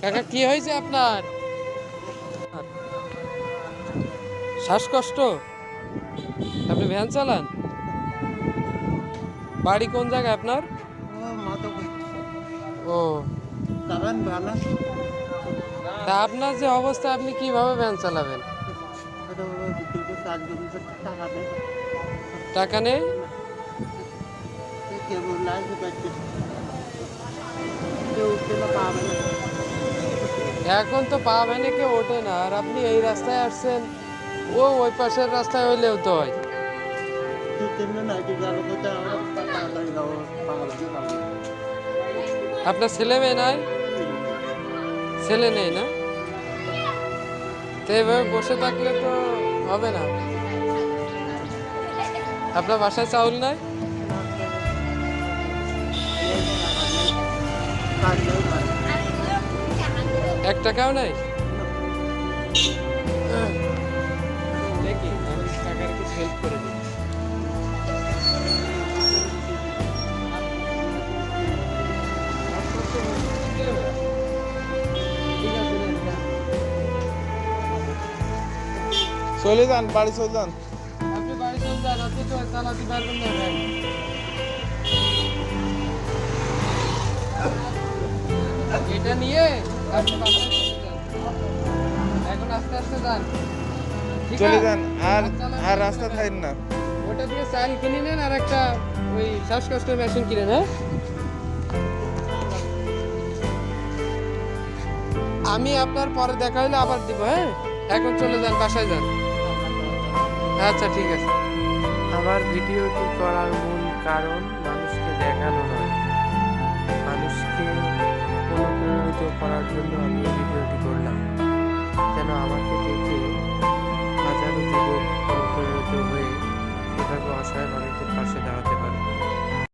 কাকা কি হয়েছে আপনার? শ্বাসকষ্ট? আপনি ভ্যান চালান? বাড়ি কোন জায়গায় আপনার? ও, তা আপনার যে অবস্থা, আপনি কিভাবে ভ্যান চালাবেন? টাকা নেই? এখন তো পা ভ্যানে কেউ ওঠে না, আর আপনি এই রাস্তায় আসছেন। ওই পাশের রাস্তায় হইলেও তো হয়। আপনার ছেলে মেয়ে নাই? ছেলে নেই না? তো এভাবে বসে থাকলে তো হবে না। আপনার বাসায় চাউল নাই? এক টাকাও নাই? দেখি আমি টাকার কিছু হেল্প করে দিই। চলে যান, বাড়ি চলে যান। আপনি বাড়ি চলে যান, আপনি তো চালাতে পারবেন না ভ্যান। এটা নিয়ে আপনি বাসায় চলে যান। এখন আস্তে আস্তে যান। ঠিক চলে আছে? যান, আর চালান আর না, রাস্তা চালান। থাকেন না। ওটা দিয়ে চাল কিনে নেন, আর একটা ওই শ্বাসকষ্টের মেশিন কিনে নেন। আমি আপনার পরে দেখা হলে আবার দিব, হ্যাঁ? এখন চলে যান, বাসায় যান। আচ্ছা, ঠিক আছে। আমার ভিডিওটি করার মূল কারণ মানুষকে দেখানো নয়, মানুষকে অনুপ্রাণিত করার জন্য আমি এই ভিডিওটি করলাম, যেন আমাকে দেখে হাজারো যুবক অনুপ্রাণিত হয়ে এভাবে অসহায় মানুষদের পাশে দাঁড়াতে পারে।